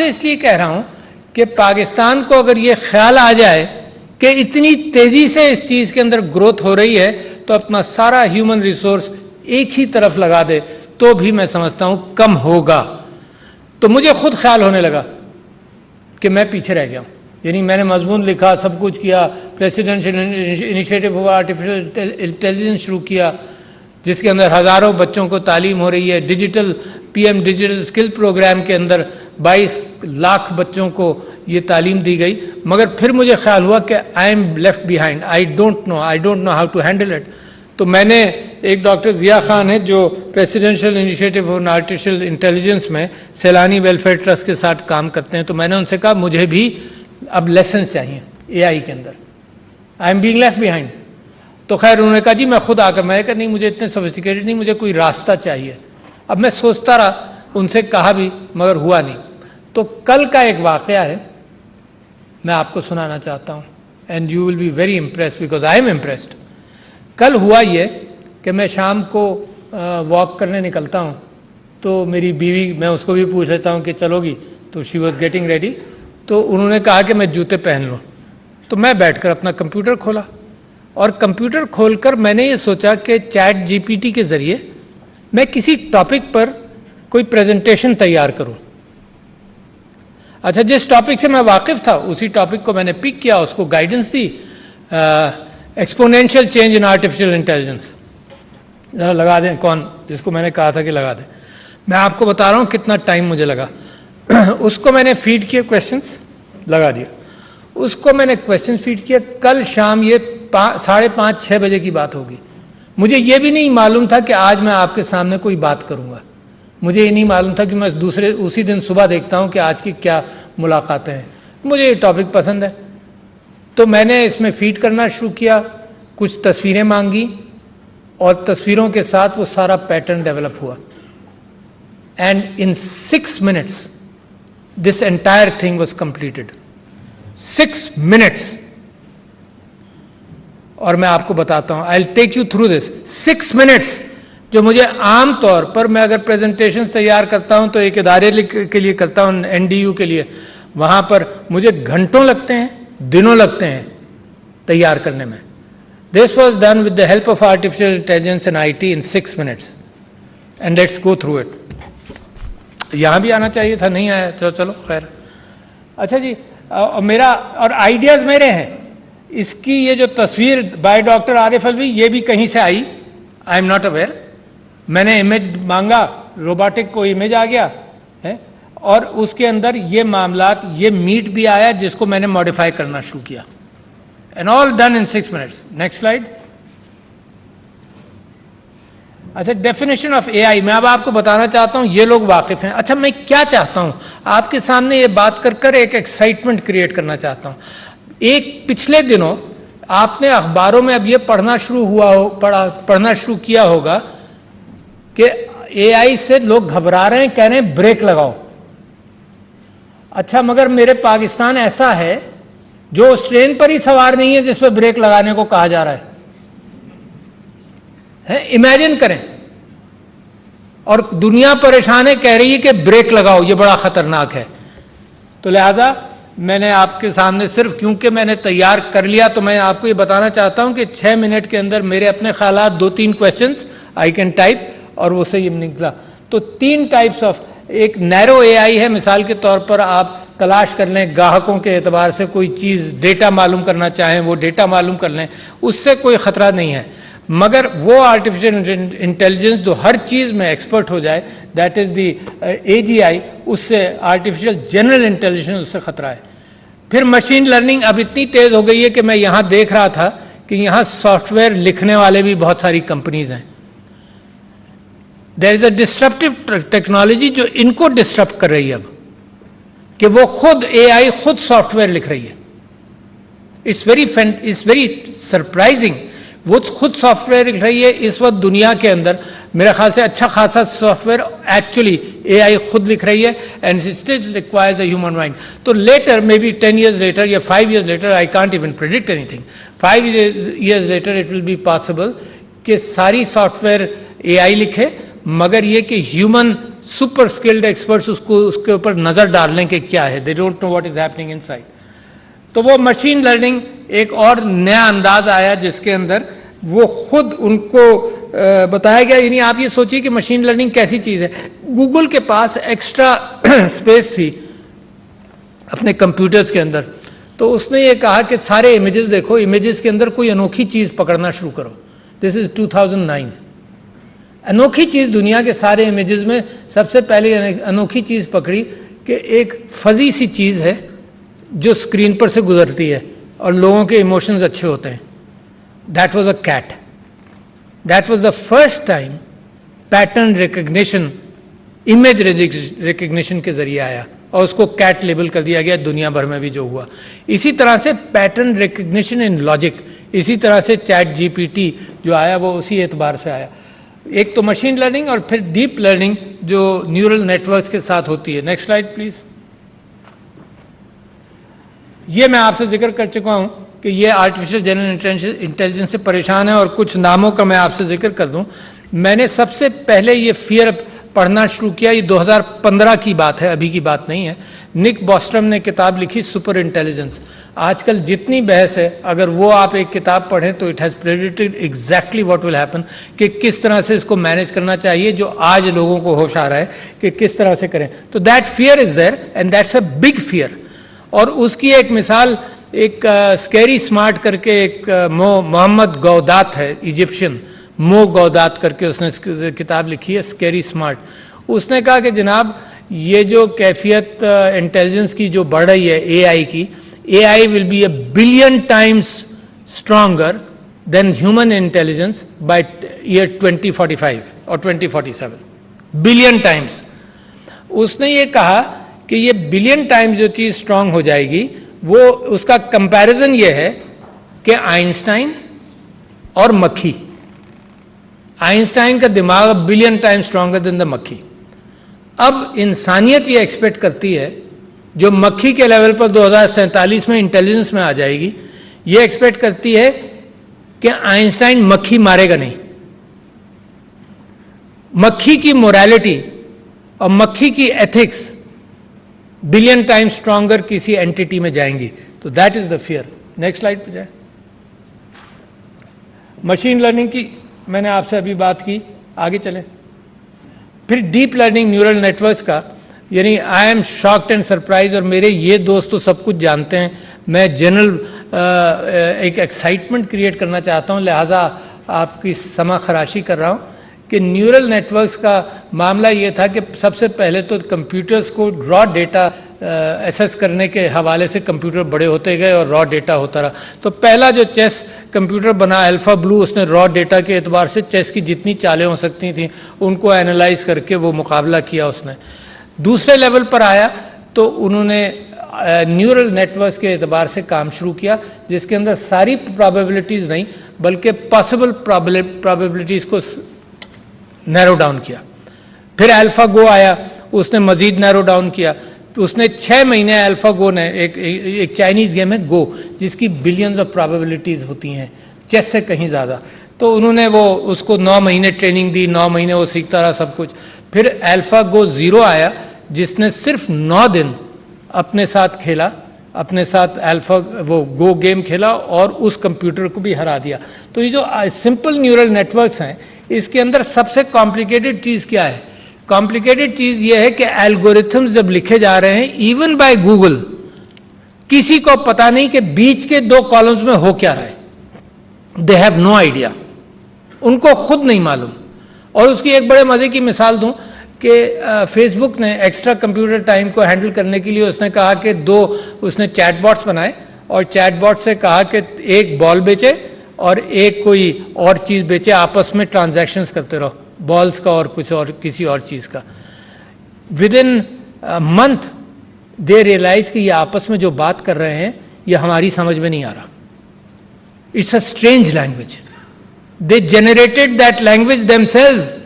आपसे इसलिए कह रहा हूं कि पाकिस्तान को अगर ये ख्याल आ जाए कि इतनी तेजी से इस चीज़ के अंदर ग्रोथ हो रही है तो अपना सारा ह्यूमन रिसोर्स एक ही तरफ लगा दे तो भी मैं समझता हूं कम होगा। तो मुझे खुद ख्याल होने लगा कि मैं पीछे रह गया हूं। यानी मैंने मजमून लिखा, सब कुछ किया, प्रेसिडेंशियल इनिशिएटिव हुआ, आर्टिफिशियल इंटेलिजेंस शुरू किया जिसके अंदर हज़ारों बच्चों को तालीम हो रही है। Digital PM digital skill programme के अंदर 22 लाख बच्चों को ये तालीम दी गई। मगर फिर मुझे ख्याल हुआ कि I am left behind, I don't know how to handle it. तो मैंने एक डॉक्टर ज़िया खान है जो presidential initiative on artificial intelligence में सैलानी वेलफेयर ट्रस्ट के साथ काम करते हैं, तो मैंने उनसे कहा मुझे भी अब लेसन चाहिए एआई के अंदर, I am being left behind. तो खैर उन्होंने कहा जी मैं खुद आकर, मैं कहा नहीं मुझे इतने सोफिस्टिकेटेड नहीं, मुझे कोई रास्ता चाहिए। अब मैं सोचता रहा, उनसे कहा भी मगर हुआ नहीं। तो कल का एक वाक़या है मैं आपको सुनाना चाहता हूँ and you will be very impressed because I am impressed. कल हुआ ये कि मैं शाम को वॉक करने निकलता हूँ तो मेरी बीवी, मैं उसको भी पूछ लेता हूँ कि चलोगी, तो शी वॉज गेटिंग रेडी। तो उन्होंने कहा कि मैं जूते पहन लूँ। तो मैं बैठकर अपना कंप्यूटर खोला और कंप्यूटर खोलकर मैंने ये सोचा कि चैट जीपीटी के ज़रिए मैं किसी टॉपिक पर कोई प्रेजेंटेशन तैयार करूँ। अच्छा, जिस टॉपिक से मैं वाकिफ़ था उसी टॉपिक को मैंने पिक किया, उसको guidance the, exponential change in artificial intelligence. ज़रा लगा दें कौन, जिसको मैंने कहा था कि लगा दें। मैं आपको बता रहा हूँ कितना टाइम मुझे लगा। उसको मैंने फीड किए, क्वेश्चंस लगा दिया, उसको मैंने क्वेश्चन फीड किया। कल शाम ये 5:30-6 बजे की बात होगी। मुझे ये भी नहीं मालूम था कि आज मैं आपके सामने कोई बात करूँगा। मुझे ये नहीं मालूम था कि मैं उसी दिन सुबह देखता हूँ कि आज की क्या मुलाकातें हैं। मुझे ये टॉपिक पसंद है तो मैंने इसमें फीड करना शुरू किया। कुछ तस्वीरें मांगी और तस्वीरों के साथ वो सारा पैटर्न डेवलप हुआ and in 6 minutes this entire thing was completed. 6 minutes। और मैं आपको बताता हूं, I will take you through this. 6 minutes जो मुझे आम तौर पर, मैं अगर प्रेजेंटेशन तैयार करता हूं तो एक इदारे के लिए करता हूं, एनडीयू के लिए, वहां पर मुझे घंटों लगते हैं, दिनों लगते हैं तैयार करने में। This was done with the help of artificial intelligence and IT in 6 minutes and let's go through it. यहां भी आना चाहिए था, नहीं आया तो चलो खैर। अच्छा जी, मेरा और आइडियाज मेरे हैं। इसकी ये जो तस्वीर बाय डॉक्टर आरिफ अलवी, ये भी कहीं से आई, आई एम नॉट अवेयर। मैंने इमेज मांगा, रोबोटिक को इमेज आ गया है और उसके अंदर ये मामलात, ये मीट भी आया जिसको मैंने मॉडिफाई करना शुरू किया and all done in 6 minutes। Next slide. अच्छा, डेफिनेशन ऑफ एआई मैं अब आपको बताना चाहता हूं, ये लोग वाकिफ हैं। अच्छा, मैं क्या चाहता हूं आपके सामने ये बात कर कर एक एक्साइटमेंट क्रिएट करना चाहता हूं। एक पिछले दिनों आपने अखबारों में अब ये पढ़ना शुरू किया होगा कि एआई से लोग घबरा रहे हैं, कह रहे हैं ब्रेक लगाओ। अच्छा, मगर मेरे पाकिस्तान ऐसा है जो उस ट्रेन पर ही सवार नहीं है जिस पर ब्रेक लगाने को कहा जा रहा है। इमेजिन करें, और दुनिया परेशान है, कह रही है कि ब्रेक लगाओ, ये बड़ा खतरनाक है। तो लिहाजा मैंने आपके सामने सिर्फ क्योंकि मैंने तैयार कर लिया तो मैं आपको ये बताना चाहता हूं कि 6 मिनट के अंदर मेरे अपने ख्यालात 2-3 क्वेश्चंस आई कैन टाइप और वो सही निकला। तो 3 टाइप्स ऑफ, एक नैरो एआई है, मिसाल के तौर पर आप तलाश कर लें, ग्राहकों के एतबार से कोई चीज़ डेटा मालूम करना चाहें वो डेटा मालूम कर लें, उससे कोई ख़तरा नहीं है। मगर वो आर्टिफिशियल इंटेलिजेंस जो हर चीज़ में एक्सपर्ट हो जाए, दैट इज़ दी एजीआई, उससे आर्टिफिशियल जनरल इंटेलिजेंस, उससे ख़तरा है। फिर मशीन लर्निंग अब इतनी तेज़ हो गई है कि मैं यहाँ देख रहा था कि यहाँ सॉफ्टवेयर लिखने वाले भी बहुत सारी कंपनीज हैं। There is a disruptive technology जो इनको डिस्टर्ब कर रही है अब, कि वो खुद एआई खुद सॉफ्टवेयर लिख रही है। It's very surprising. वो खुद सॉफ्टवेयर लिख रही है इस वक्त दुनिया के अंदर। मेरे ख्याल से अच्छा खासा सॉफ्टवेयर एक्चुअली एआई खुद लिख रही है and it still requires the human mind. तो later, may be 10 years later या 5 years later, I can't even predict anything, 5 years later it will be possible कि सारी सॉफ्टवेयर एआई लिखे, मगर ये कि ह्यूमन सुपर स्किल्ड एक्सपर्ट्स उसके ऊपर नज़र डाल लें कि क्या है, they don't know what is happening inside. तो वो मशीन लर्निंग एक और नया अंदाज आया जिसके अंदर वो खुद उनको बताया गया। यानी आप ये सोचिए कि मशीन लर्निंग कैसी चीज़ है। गूगल के पास एक्स्ट्रा स्पेस थी अपने कंप्यूटर्स के अंदर, तो उसने ये कहा कि सारे इमेजेस देखो, इमेजेस के अंदर कोई अनोखी चीज़ पकड़ना शुरू करो। This is 2009। अनोखी चीज़ दुनिया के सारे इमेजेस में सबसे पहले अनोखी चीज़ पकड़ी कि एक फजी सी चीज़ है जो स्क्रीन पर से गुजरती है और लोगों के इमोशंस अच्छे होते हैं। That was a cat. That was the first time pattern recognition image recognition के जरिए आया और उसको कैट लेबल कर दिया गया दुनिया भर में भी जो हुआ। इसी तरह से पैटर्न रिकग्निशन इन लॉजिक, इसी तरह से चैट जीपीटी जो आया वो उसी एतबार से आया। एक तो मशीन लर्निंग और फिर डीप लर्निंग जो न्यूरल नेटवर्क्स के साथ होती है। Next slide please. ये मैं आपसे जिक्र कर चुका हूं कि ये आर्टिफिशियल जनरल इंटेलिजेंस से परेशान है और कुछ नामों का मैं आपसे जिक्र कर दूं। मैंने सबसे पहले ये फियर पढ़ना शुरू किया, ये 2015 की बात है, अभी की बात नहीं है। निक बॉस्ट्रम ने किताब लिखी सुपर इंटेलिजेंस। आजकल जितनी बहस है, अगर वो आप एक किताब पढ़ें तो it has predicted exactly what will happen, कि किस तरह से इसको मैनेज करना चाहिए, जो आज लोगों को होश आ रहा है कि किस तरह से करें। तो that fear is there and that's a big fear. और उसकी एक मिसाल एक स्कैरी स्मार्ट करके एक मोहम्मद गौदात है, इजिप्शियन, मो गौदात करके उसने किताब लिखी है स्कैरी स्मार्ट। उसने कहा कि जनाब ये जो कैफियत इंटेलिजेंस की जो बढ़ रही है एआई की, AI will be 1 billion times stronger than human intelligence by year 2045 और 2047, बिलियन टाइम्स। उसने ये कहा कि ये बिलियन टाइम्स जो चीज़ स्ट्रांग हो जाएगी, वो उसका कंपैरिजन ये है कि आइंस्टाइन और मक्खी, आइंस्टाइन का दिमाग billion time stronger than the मक्खी। अब इंसानियत ये एक्सपेक्ट करती है, जो मक्खी के लेवल पर 2047 में इंटेलिजेंस में आ जाएगी, ये एक्सपेक्ट करती है कि आइंस्टाइन मक्खी मारेगा नहीं। मक्खी की मोरालिटी और मक्खी की एथिक्स बिलियन टाइम स्ट्रॉन्गर किसी एंटिटी में जाएंगी। तो that is the fear. Next slide पे जाए। मशीन लर्निंग की मैंने आपसे अभी बात की, आगे चलें। फिर डीप लर्निंग न्यूरल नेटवर्क्स का, यानी I am shocked and surprise, और मेरे ये दोस्त तो सब कुछ जानते हैं, मैं जनरल एक एक्साइटमेंट क्रिएट करना चाहता हूँ, लिहाजा आपकी समा खराशी कर रहा हूँ कि न्यूरल नेटवर्क्स का मामला ये था कि सबसे पहले तो कंप्यूटर्स को रॉ डेटा एसेस करने के हवाले से कंप्यूटर बड़े होते गए और रॉ डेटा होता रहा। तो पहला जो चेस कंप्यूटर बना अल्फा ब्लू, उसने रॉ डेटा के एतबार से चेस की जितनी चालें हो सकती थी उनको एनालाइज करके वो मुकाबला किया उसने। दूसरे लेवल पर आया तो उन्होंने न्यूरल नेटवर्क्स के एतबार से काम शुरू किया, जिसके अंदर सारी प्रोबेबिलिटीज़ नहीं बल्कि पॉसिबल प्रोबेबिलिटीज़ को नैरो डाउन किया। फिर अल्फा गो आया, उसने मजीद नैरो डाउन किया। तो उसने 6 महीने अल्फा गो ने, एक चाइनीज़ गेम है गो, जिसकी बिलियंस ऑफ प्रोबेबिलिटीज़ होती हैं, चेस से कहीं ज़्यादा। तो उन्होंने वो उसको 9 महीने ट्रेनिंग दी, 9 महीने वो सीखता रहा सब कुछ। फिर अल्फा गो 0 आया, जिसने सिर्फ 9 दिन अपने साथ खेला, अपने साथ अल्फा वो गो गेम खेला और उस कंप्यूटर को भी हरा दिया। तो ये जो सिंपल न्यूरल नेटवर्क्स हैं, इसके अंदर सबसे कॉम्प्लिकेटेड चीज़ क्या है? कॉम्प्लिकेटेड चीज़ ये है कि एल्गोरिथम्स जब लिखे जा रहे हैं इवन बाय गूगल, किसी को पता नहीं कि बीच के 2 कॉलम्स में हो क्या रहा है। दे हैव नो आइडिया, उनको खुद नहीं मालूम। और उसकी एक बड़े मज़े की मिसाल दूं कि फेसबुक ने एक्स्ट्रा कंप्यूटर टाइम को हैंडल करने के लिए उसने कहा कि उसने चैटबॉट्स बनाए और चैटबॉट से कहा कि एक बॉल बेचे और एक कोई और चीज़ बेचे, आपस में ट्रांजैक्शंस करते रहो, बॉल्स का और कुछ और किसी और चीज़ का। Within month they realize कि ये आपस में जो बात कर रहे हैं ये हमारी समझ में नहीं आ रहा। It's a strange language. They generated that language themselves.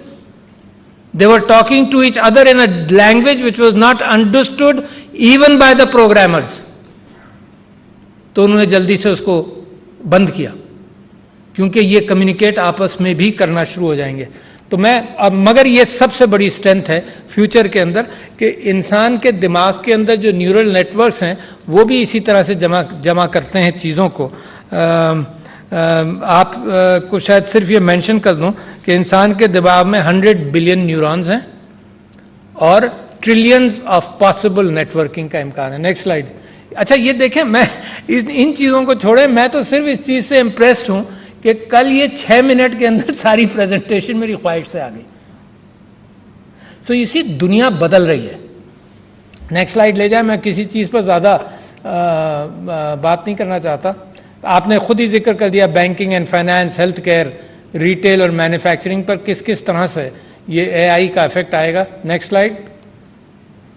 They were talking to each other in a language which was not understood even by the programmers. तो उन्होंने जल्दी से उसको बंद किया, क्योंकि ये कम्युनिकेट आपस में भी करना शुरू हो जाएंगे। तो मगर ये सबसे बड़ी स्ट्रेंथ है फ्यूचर के अंदर कि इंसान के दिमाग के अंदर जो न्यूरल नेटवर्क्स हैं वो भी इसी तरह से जमा करते हैं चीज़ों को। आप को शायद सिर्फ ये मेंशन कर दूं कि इंसान के दिमाग में 100 बिलियन न्यूरॉन्स हैं और ट्रिलियंस ऑफ पॉसिबल नेटवर्किंग का इम्कान है। Next slide. अच्छा ये देखें, मैं इन चीज़ों को छोड़े, मैं तो सिर्फ इस चीज़ से इम्प्रेस्ड हूं कि कल ये 6 मिनट के अंदर सारी प्रेजेंटेशन मेरी ख्वाहिश से आ गई। सो इसी दुनिया बदल रही है। नेक्स्ट स्लाइड ले जाए। मैं किसी चीज़ पर ज़्यादा बात नहीं करना चाहता। आपने खुद ही जिक्र कर दिया banking and finance, health care, retail और मैन्युफैक्चरिंग पर किस किस तरह से ये एआई का इफेक्ट आएगा। Next slide.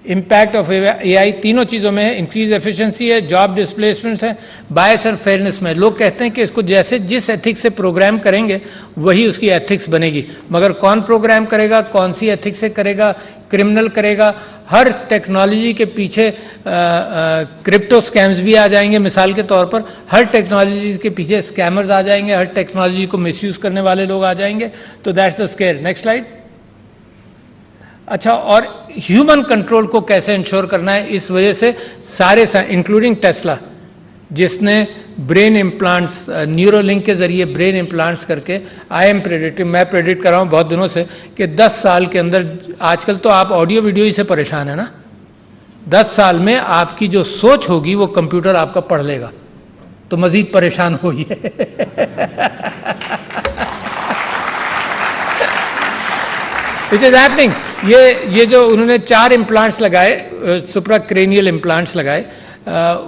Impact of AI तीनों चीज़ों में है। इंक्रीज एफिशिएंसी है, जॉब डिस्प्लेसमेंट्स है, बायस और फेयरनेस में। लोग कहते हैं कि इसको जैसे जिस एथिक्स से प्रोग्राम करेंगे वही उसकी एथिक्स बनेगी, मगर कौन प्रोग्राम करेगा, कौन सी एथिक्स से करेगा, क्रिमिनल करेगा। हर टेक्नोलॉजी के पीछे क्रिप्टो स्कैम्स भी आ जाएंगे। मिसाल के तौर पर हर टेक्नोलॉजी के पीछे स्कैमर्स आ जाएंगे, हर टेक्नोलॉजी को मिसयूज़ करने वाले लोग आ जाएंगे। तो that's the square. Next slide. अच्छा, और ह्यूमन कंट्रोल को कैसे इंश्योर करना है, इस वजह से सारे इंक्लूडिंग टेस्ला, जिसने ब्रेन इम्प्लांट्स, न्यूरोलिंक के जरिए ब्रेन इम्प्लांट्स करके, आई एम प्रेडिक्टिंग, मैं प्रेडिक्ट कर रहा हूँ बहुत दिनों से कि 10 साल के अंदर, आजकल तो आप ऑडियो वीडियो ही से परेशान है ना, 10 साल में आपकी जो सोच होगी वो कंप्यूटर आपका पढ़ लेगा, तो मजीद परेशान होइए। Which is happening. ये जो उन्होंने 4 इम्प्लांट्स लगाए, सुप्राक्रेनियल इम्प्लांट्स लगाए,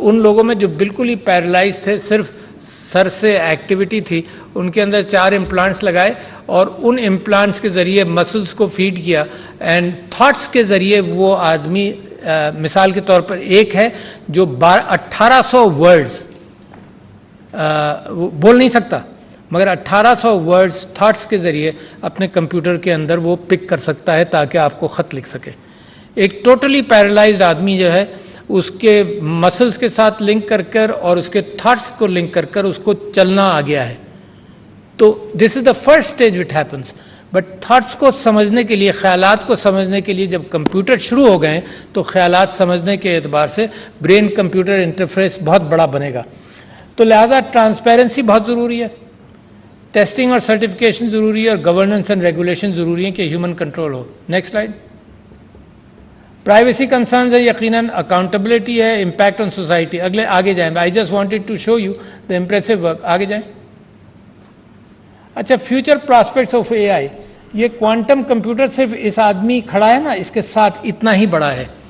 उन लोगों में जो बिल्कुल ही पैरालाइज थे, सिर्फ सर से एक्टिविटी थी, उनके अंदर 4 इम्प्लांट्स लगाए और उन इम्प्लांट्स के ज़रिए मसल्स को फीड किया एंड थॉट्स के ज़रिए वो आदमी, मिसाल के तौर पर एक है जो 1800 वर्ड्स बोल नहीं सकता, मगर 1800 वर्ड्स थॉट्स के ज़रिए अपने कंप्यूटर के अंदर वो पिक कर सकता है ताकि आपको ख़त लिख सके। एक टोटली पैरालाइज्ड आदमी जो है, उसके मसल्स के साथ लिंक कर कर और उसके थॉट्स को लिंक कर कर उसको चलना आ गया है। तो this is the first stage with happens. But thoughts को समझने के लिए, ख्यालात को समझने के लिए जब कंप्यूटर शुरू हो गए तो ख्यालात समझने के एतबार से ब्रेन कंप्यूटर इंटरफेस बहुत बड़ा बनेगा। तो लिहाजा ट्रांसपेरेंसी बहुत ज़रूरी है, टेस्टिंग और सर्टिफिकेशन ज़रूरी है और गवर्नेंस एंड रेगुलेशन ज़रूरी है कि ह्यूमन कंट्रोल हो। Next slide. प्राइवेसी कंसर्न्स है, यकीनन अकाउंटेबिलिटी है, इम्पैक्ट ऑन सोसाइटी। अगले आगे जाएं। I just wanted to show you the impressive work. आगे जाएं। अच्छा, फ्यूचर प्रॉस्पेक्ट्स ऑफ एआई। ये क्वांटम कंप्यूटर सिर्फ इस आदमी खड़ा है ना, इसके साथ इतना ही बड़ा है।